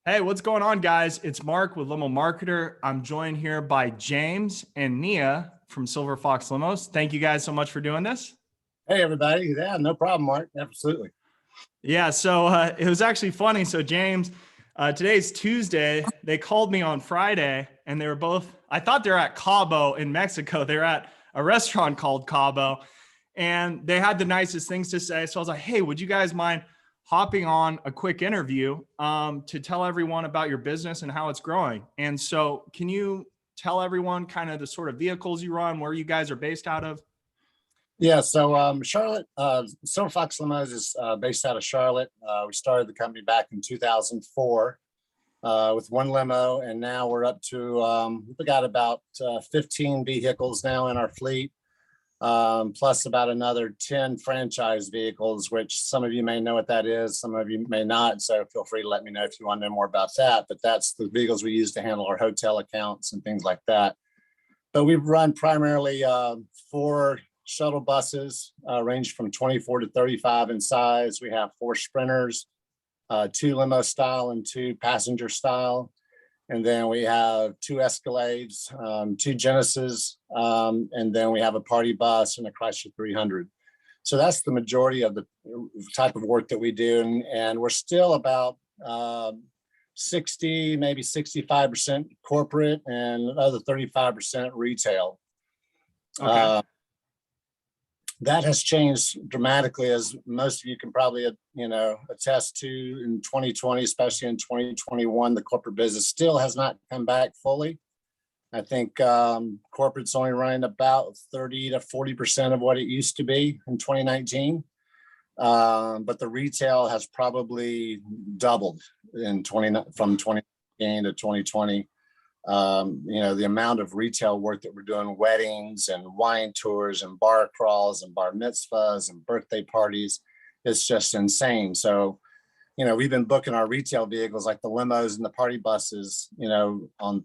Hey, what's going on, guys? It's Mark with Limo Marketer. I'm joined here by James and Nia from SilverFox Limos. Thank you guys so much for doing this. Hey, everybody. Yeah, no problem, Mark. Absolutely. Yeah, so it was actually funny. So, James, today's Tuesday. They called me on Friday and they were both, I thought they were at Cabo in Mexico. They're at a restaurant called Cabo and they had the nicest things to say. So I was like, hey, would you guys mind hopping on a quick interview to tell everyone about your business and how it's growing? And so can you tell everyone kind of the sort of vehicles you run, where you guys are based out of? Yeah, so Charlotte, SilverFox Limos is based out of Charlotte. We started the company back in 2004 with one limo, and now we're up to, we've got about 15 vehicles now in our fleet, plus about another 10 franchise vehicles, which some of you may know what that is, some of you may not. So feel free to let me know if you want to know more about that. But that's the vehicles we use to handle our hotel accounts and things like that. But we run primarily four shuttle buses, range from 24 to 35 in size. We have four Sprinters, two limo style and two passenger style. And then we have two Escalades, two Genesis, and then we have a party bus and a Chrysler 300. So that's the majority of the type of work that we do. And we're still about 60, maybe 65% corporate and other 35% retail. Okay. That has changed dramatically, as most of you can probably, attest to in 2020, especially in 2021. The corporate business still has not come back fully. I think corporate's only running about 30 to 40% of what it used to be in 2019. But the retail has probably doubled from 2019 to 2020. The amount of retail work that we're doing, weddings and wine tours and bar crawls and bar mitzvahs and birthday parties, it's just insane. So, we've been booking our retail vehicles like the limos and the party buses, from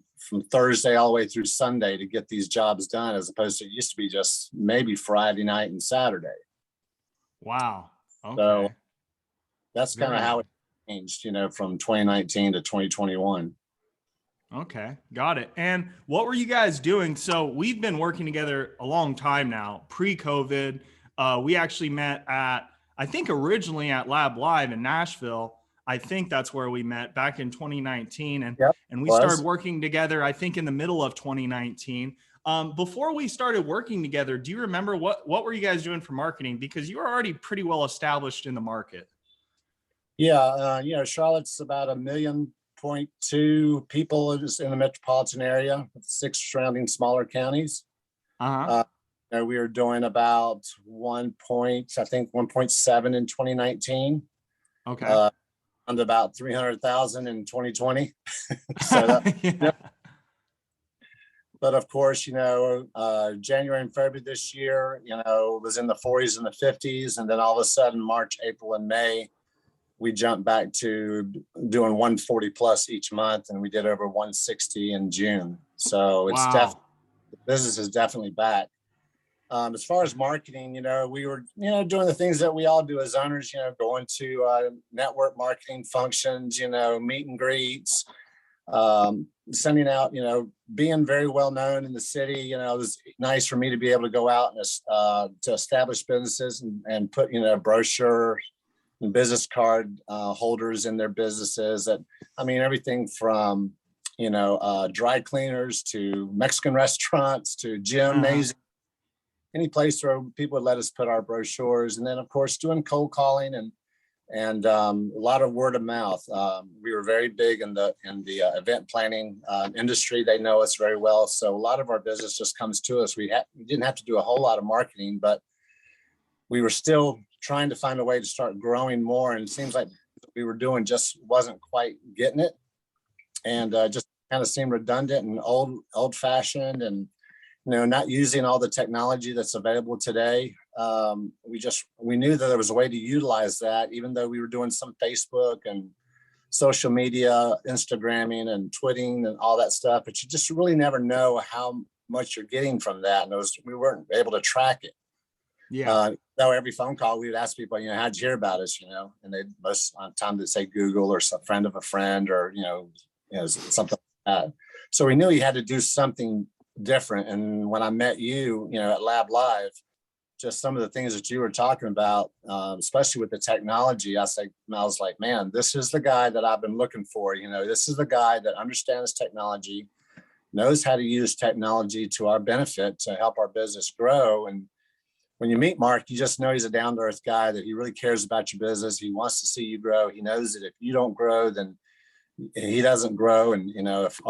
Thursday all the way through Sunday to get these jobs done, as opposed to it used to be just maybe Friday night and Saturday. Wow. Okay. So that's kind of how it changed, from 2019 to 2021. Okay, got it. And what were you guys doing? So we've been working together a long time now, pre-COVID. We actually met I think originally at Lab Live in Nashville. I think that's where we met back in 2019. And we started working together, I think in the middle of 2019. Before we started working together, do you remember what were you guys doing for marketing? Because you were already pretty well established in the market. Yeah, Charlotte's about 1.2 million people in the metropolitan area, with 6 surrounding smaller counties. We were doing about 1.7 in 2019. Okay. And about 300,000 in 2020. So yeah. But of course, January and February this year, was in the 40s and the 50s. And then all of a sudden, March, April, and May, we jumped back to doing 140 plus each month, and we did over 160 in June. So it's definitely, the business is definitely back. As far as marketing, we were, doing the things that we all do as owners, going to network marketing functions, meet and greets, sending out, being very well known in the city. It was nice for me to be able to go out and to establish businesses and put, brochure and business card holders in their businesses. Everything from, dry cleaners to Mexican restaurants to gymnasiums, any place where people would let us put our brochures. And then of course, doing cold calling and a lot of word of mouth. We were very big in the event planning industry. They know us very well. So a lot of our business just comes to us. We didn't have to do a whole lot of marketing, but we were still trying to find a way to start growing more. And it seems like what we were doing just wasn't quite getting it. And just kind of seemed redundant and old fashioned, and, not using all the technology that's available today. We knew that there was a way to utilize that, even though we were doing some Facebook and social media, Instagramming and tweeting and all that stuff, but you just really never know how much you're getting from that. And we weren't able to track it. Yeah. Though every phone call, we would ask people, how'd you hear about us, and they most of the time they'd say Google or some friend of a friend or, something like that. So we knew he had to do something different. And when I met you, at Lab Live, just some of the things that you were talking about, especially with the technology, I was like, man, this is the guy that I've been looking for. This is the guy that understands technology, knows how to use technology to our benefit to help our business grow. And when you meet Mark, you just know he's a down-to-earth guy, that he really cares about your business. He wants to see you grow. He knows that if you don't grow, then he doesn't grow. And, if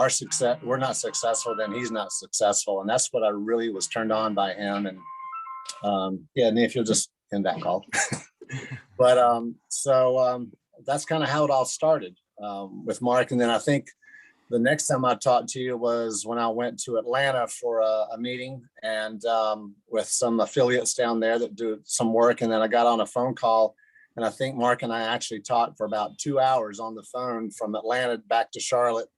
we're not successful, then he's not successful. And that's what I really was turned on by him. And and if you'll just end that call. But that's kind of how it all started with Mark. And then I think the next time I talked to you was when I went to Atlanta for a meeting and with some affiliates down there that do some work. And then I got on a phone call, and I think Mark and I actually talked for about 2 hours on the phone from Atlanta back to Charlotte.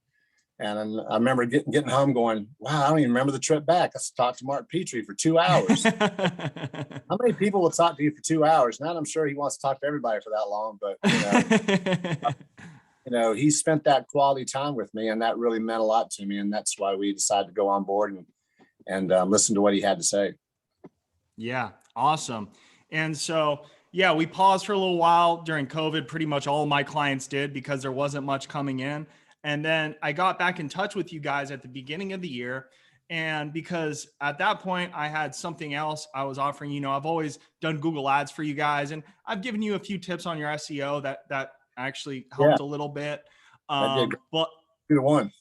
And I remember getting home going, wow, I don't even remember the trip back. I talked to Mark Petrie for 2 hours. How many people will talk to you for 2 hours? Now I'm sure he wants to talk to everybody for that long, but he spent that quality time with me, and that really meant a lot to me. And that's why we decided to go on board and listen to what he had to say. Yeah. Awesome. And so, yeah, we paused for a little while during COVID. Pretty much all of my clients did, because there wasn't much coming in. And then I got back in touch with you guys at the beginning of the year. And because at that point I had something else I was offering, I've always done Google ads for you guys, and I've given you a few tips on your SEO that actually helped a little bit. But one.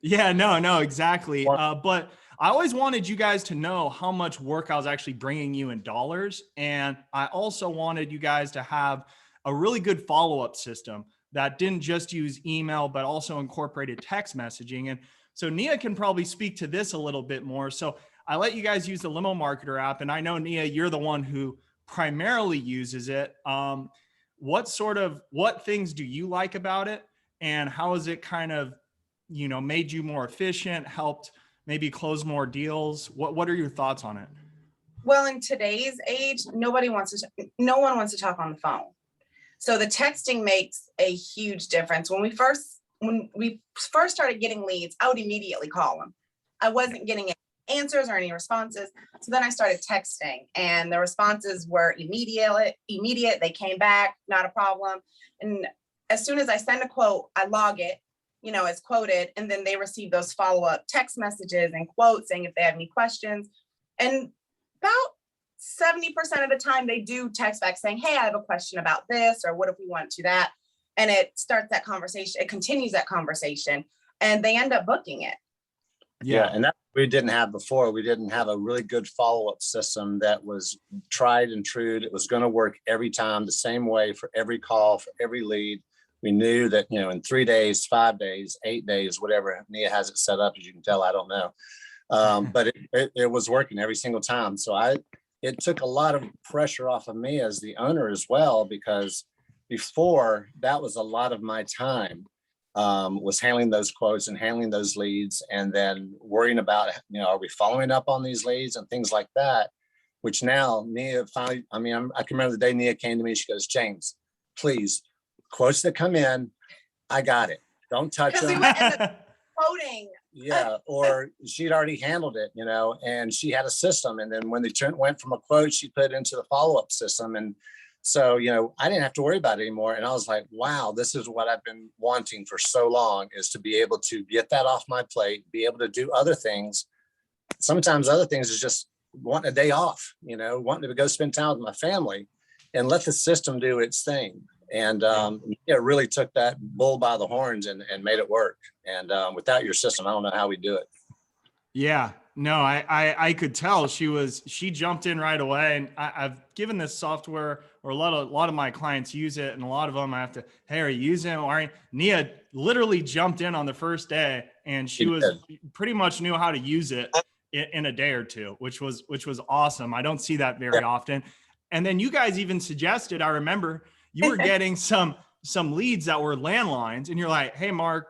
Yeah, no, exactly. But I always wanted you guys to know how much work I was actually bringing you in dollars. And I also wanted you guys to have a really good follow-up system that didn't just use email, but also incorporated text messaging. And so Nia can probably speak to this a little bit more. So I let you guys use the Limo Marketer app. And I know, Nia, you're the one who primarily uses it. What things do you like about it? And how has it kind of, made you more efficient, helped maybe close more deals? What are your thoughts on it? Well, in today's age, no one wants to talk on the phone. So the texting makes a huge difference. When we first started getting leads, I would immediately call them. I wasn't getting any answers or any responses. So then I started texting, and the responses were immediate. They came back, not a problem. And as soon as I send a quote, I log it, as quoted, and then they receive those follow-up text messages and quotes saying if they have any questions. And about 70% of the time they do text back saying, hey, I have a question about this, or what if we want to that? And it starts that conversation. It continues that conversation, and they end up booking it. Yeah. And that we didn't have before. We didn't have a really good follow-up system that was tried and true. It was going to work every time, the same way for every call, for every lead. We knew that, in 3 days, 5 days, 8 days, whatever Nia has it set up, as you can tell, I don't know. But it was working every single time. So it took a lot of pressure off of me as the owner as well, because before that was a lot of my time was handling those quotes and handling those leads, and then worrying about, are we following up on these leads and things like that, which now Nia finally, I can remember the day Nia came to me, she goes, James, please, quotes that come in, I got it. Don't touch them. We were in the quoting. Yeah, or she'd already handled it, and she had a system. And then when they went from a quote, she put it into the follow-up system. And so, I didn't have to worry about it anymore. And I was like, wow, this is what I've been wanting for so long, is to be able to get that off my plate, be able to do other things. Sometimes other things is just wanting a day off, wanting to go spend time with my family and let the system do its thing. And it really took that bull by the horns and made it work. And without your system, I don't know how we do it. Yeah, no, I could tell she jumped in right away. And I've given this software, or a lot of my clients use it, and a lot of them I have to, hey, are you using it? Nia literally jumped in on the first day, and she pretty much knew how to use it in a day or two, which was awesome. I don't see that very often. And then you guys even suggested, I remember you were getting some leads that were landlines, and you're like, hey, Mark,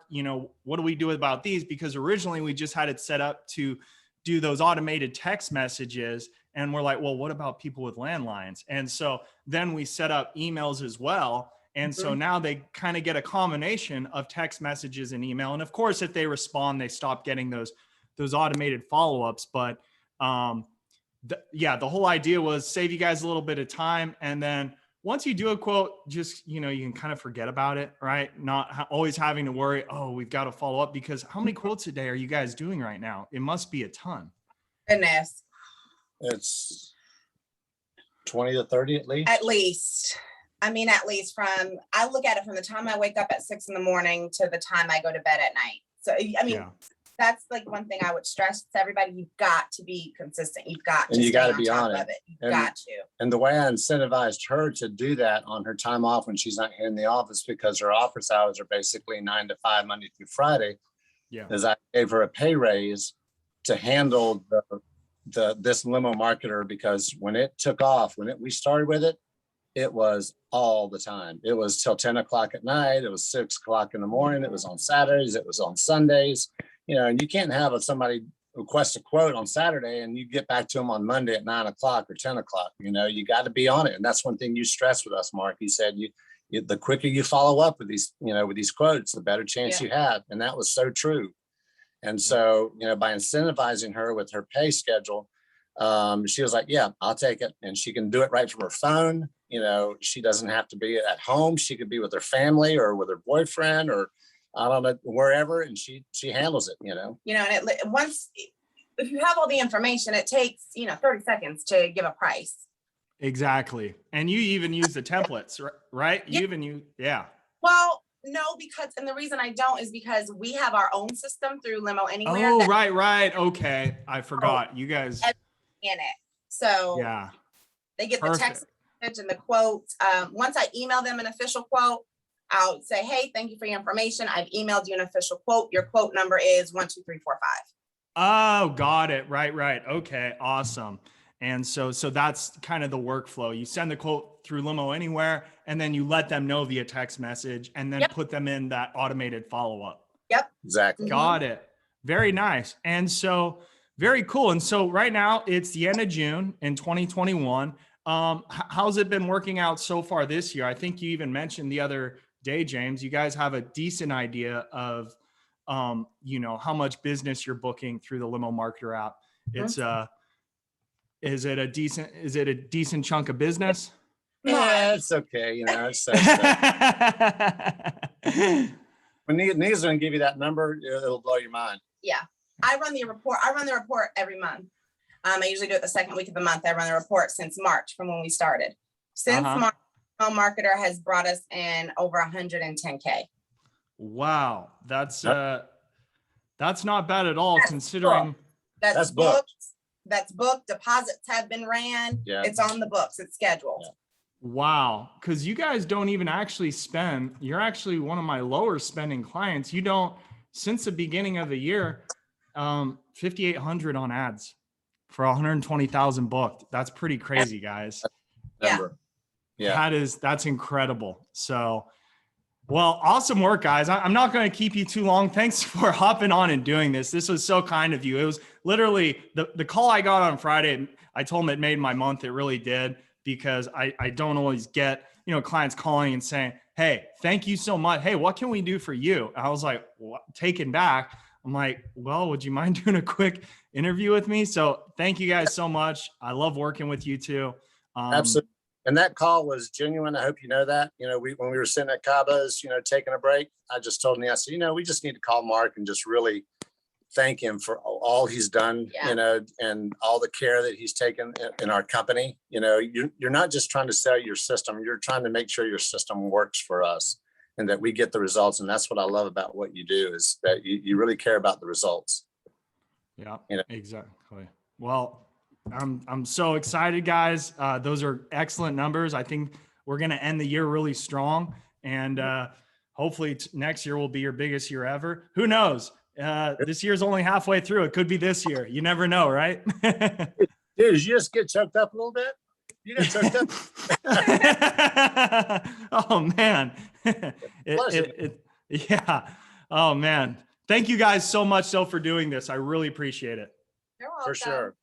what do we do about these? Because originally we just had it set up to do those automated text messages. And we're like, well, what about people with landlines? And so then we set up emails as well. And so now they kind of get a combination of text messages and email. And of course, if they respond, they stop getting those automated follow-ups. But the whole idea was save you guys a little bit of time. And then once you do a quote, just, you can kind of forget about it, right? Not always having to worry, oh, we've got to follow up, because how many quotes a day are you guys doing right now? It must be a ton. Goodness. It's 20 to 30 at least. At least. I mean, at least I look at it from the time I wake up at 6 a.m. to the time I go to bed at night. So, I mean, that's like one thing I would stress to everybody. You've got to be consistent. You've got to, you got to be on it. You've got to. And the way I incentivized her to do that on her time off when she's not here in the office, because her office hours are basically 9 to 5, Monday through Friday, is I gave her a pay raise to handle this limo marketer, because when it took off, we started with it, it was all the time. It was till 10 o'clock at night. It was 6 o'clock in the morning. It was on Saturdays. It was on Sundays. And you can't have somebody request a quote on Saturday and you get back to them on Monday at 9 o'clock or 10 o'clock. You got to be on it. And that's one thing you stressed with us, Mark. You said the quicker you follow up with these, with these quotes, the better chance you have. And that was so true. And so, by incentivizing her with her pay schedule, she was like, yeah, I'll take it. And she can do it right from her phone. She doesn't have to be at home. She could be with her family or with her boyfriend or I don't know, wherever. And she handles it, and once, if you have all the information, it takes, 30 seconds to give a price. Exactly. And you even use the templates, right? You even use, Well, no, and the reason I don't is because we have our own system through Limo Anywhere. Oh, right. Okay. I forgot. You guys in it. So they get the text message and the quotes. Once I email them an official quote, I'll say, hey, thank you for your information. I've emailed you an official quote. Your quote number is 12345. Oh, got it. Right. Okay. Awesome. And so that's kind of the workflow. You send the quote through Limo Anywhere, and then you let them know via text message, and then put them in that automated follow-up. Yep. Exactly. Got it. Very nice. And so very cool. And so right now it's the end of June in 2021. How's it been working out so far this year? I think you even mentioned the other day, James, you guys have a decent idea of, how much business you're booking through the Limo Marketer app. It's is it a decent chunk of business? Yeah, it's okay. It's when Neil's going to give you that number, it'll blow your mind. Yeah. I run the report every month. I usually do it the second week of the month. I run the report since March from when we started. Since March, Limo Marketer has brought us in over 110K. Wow. That's not bad at all, considering that's booked. That's booked. Deposits have been ran. Yeah. It's on the books. It's scheduled. Yeah. Wow. Because you guys don't even actually spend. You're actually one of my lower spending clients. You don't, since the beginning of the year, 5,800 on ads for 120,000 booked. That's pretty crazy, guys. Yeah. That's incredible. So, well, awesome work, guys. I'm not going to keep you too long. Thanks for hopping on and doing this. This was so kind of you. It was literally the call I got on Friday. I told them it made my month. It really did, because I don't always get, clients calling and saying, hey, thank you so much. Hey, what can we do for you? I was like, taken back. I'm like, well, would you mind doing a quick interview with me? So thank you guys so much. I love working with you too. Absolutely. And that call was genuine. I hope you know that. When we were sitting at Caba's, taking a break, I just told me, I said, we just need to call Mark and just really thank him for all he's done, and all the care that he's taken in our company. You're not just trying to sell your system. You're trying to make sure your system works for us and that we get the results. And that's what I love about what you do, is that you really care about the results. Yeah, exactly. Well, I'm so excited, guys. Those are excellent numbers. I think we're going to end the year really strong, and hopefully next year will be your biggest year ever. Who knows? This year's only halfway through. It could be this year. You never know, right? Dude, did you just get choked up a little bit? You got choked up. Oh man. Yeah. Oh man. Thank you guys so much for doing this. I really appreciate it. You're welcome. For sure.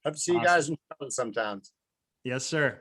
Hope to see you guys in Charlotte sometimes. Yes, sir.